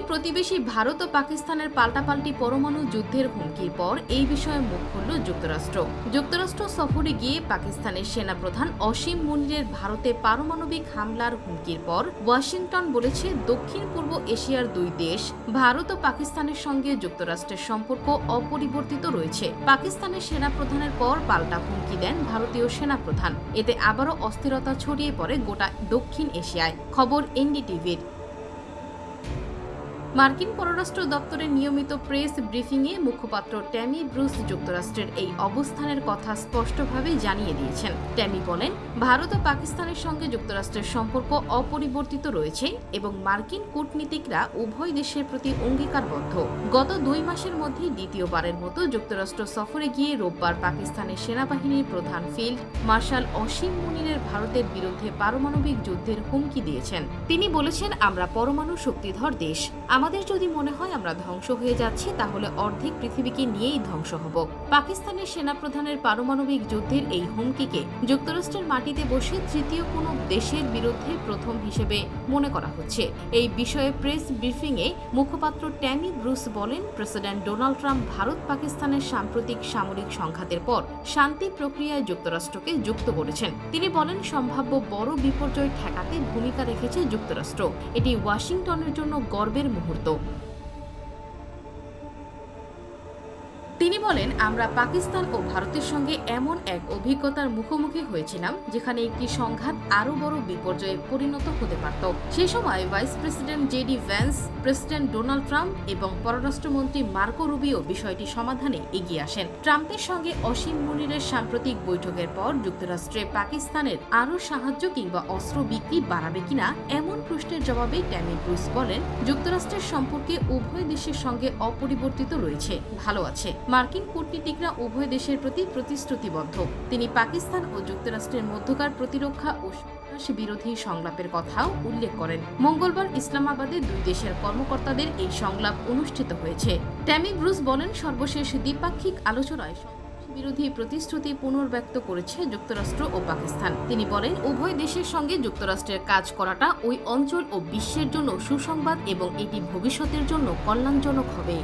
প্রতিবেশী ভারত ও পাকিস্তানের পাল্টাপাল্টি পরমাণু যুদ্ধের হুমকির পর এই বিষয়ে মুখ খুলল যুক্তরাষ্ট্র। যুক্তরাষ্ট্র সফরে গিয়ে পাকিস্তানের সেনাপ্রধান অসীম মুনিরের ভারতে পারমাণবিক হামলার হুমকির পর ওয়াশিংটন বলেছে, দক্ষিণ পূর্ব এশিয়ার দুই দেশ ভারত ও পাকিস্তানের সঙ্গে যুক্তরাষ্ট্রের সম্পর্ক অপরিবর্তিত রয়েছে। পাকিস্তানের সেনাপ্রধানের পর পাল্টা হুমকি দেন ভারতীয় সেনাপ্রধান। এতে আবারও অস্থিরতা ছড়িয়ে পড়ে গোটা দক্ষিণ এশিয়ায়। খবর এনডিটিভির। মার্কিন পররাষ্ট্র দপ্তরের নিয়মিত প্রেস ব্রিফিংয়ে মুখপাত্র ট্যামি ব্রুস যুক্তরাষ্ট্রের এই অবস্থানের কথা স্পষ্টভাবে জানিয়ে দিয়েছেন। ট্যামি বলেন, ভারত ও পাকিস্তানের সঙ্গে যুক্তরাষ্ট্রের সম্পর্ক অপরিবর্তিত রয়েছে এবং মার্কিন কূটনীতিকরা উভয় দেশের প্রতি অঙ্গীকারবদ্ধ। গত 2 মাসের মধ্যে দ্বিতীয়বারের মতো যুক্তরাষ্ট্র সফরে গিয়ে রোববার পাকিস্তানের সেনাবাহিনীর প্রধান ফিল্ড মার্শাল অসীম মুনিরের ভারতের বিরুদ্ধে পারমাণবিক যুদ্ধের হুমকি দিয়েছেন। তিনি বলেছেন, আমরা পরমাণু শক্তিধর দেশ। আমাদের যদি মনে হয় আমরা ধ্বংস হয়ে যাচ্ছি, তাহলে অর্ধেক পৃথিবীকে নিয়েই ধ্বংস হব। পাকিস্তানের সেনাপ্রধানের পারমাণবিক যুদ্ধের এই হুমকিকে যুক্তরাষ্ট্রের মাটিতে বসে তৃতীয় কোনো দেশের বিরুদ্ধে প্রথম হিসেবে মনে করা হচ্ছে। এই বিষয়ে প্রেস ব্রিফিংয়ে মুখপাত্র ট্যামি ব্রুস বলেন, প্রেসিডেন্ট ডোনাল্ড ট্রাম্প ভারত পাকিস্তানের সাম্প্রতিক সামরিক সংঘাতের পর শান্তি প্রক্রিয়ায় যুক্তরাষ্ট্রকে যুক্ত করেছেন। তিনি বলেন, সম্ভাব্য বড় বিপর্যয় ঠেকাতে ভূমিকা রেখেছে যুক্তরাষ্ট্র। এটি ওয়াশিংটনের জন্য গর্বের মুহূর্ত। তিনি বলেন, আমরা পাকিস্তান ও ভারতের সঙ্গে এমন এক অভিজ্ঞতার মুখোমুখি হয়েছিলাম যেখানে একটি সংঘাত আরও বড় বিপর্যয়ে পরিণত হতে পারত। সে সময় vice president JD Vance, president Donald Trump এবং পররাষ্ট্রমন্ত্রী মার্কো রুবিও বিষয়টি সমাধানে এগিয়ে আসেন। ট্রাম্পের সঙ্গে অসীম মুনিরের সাম্প্রতিক বৈঠকের পর যুক্তরাষ্ট্রে পাকিস্তানের আরও সাহায্য কিংবা অস্ত্র বিক্রি বাড়াবে কিনা এমন প্রশ্নের জবাবে ট্যামি ব্রুস বলেন, যুক্তরাষ্ট্রের সম্পর্কে উভয় দেশের সঙ্গে অপরিবর্তিত রয়েছে, ভালো আছে। মার্কিন কূটনীতিকরা উভয় দেশের প্রতি প্রতিশ্রুতিবদ্ধ। তিনি পাকিস্তান ও যুক্তরাষ্ট্রের মধ্যকার প্রতিরক্ষা ও সন্ত্রাস বিরোধী সংলাপের কথাও উল্লেখ করেন। মঙ্গলবার ইসলামাবাদে দুই দেশের কর্মকর্তাদের এই সংলাপ অনুষ্ঠিত হয়েছে। ট্যামি ব্রুস বলেন, সর্বশেষ দ্বিপাক্ষিক আলোচনায় বিরোধী প্রতিশ্রুতি পুনর্ব্যক্ত করেছে যুক্তরাষ্ট্র ও পাকিস্তান। তিনি বলেন, উভয় দেশের সঙ্গে যুক্তরাষ্ট্রের কাজ করাটা ওই অঞ্চল ও বিশ্বের জন্য সুসংবাদ এবং এটি ভবিষ্যতের জন্য কল্যাণজনক হবে।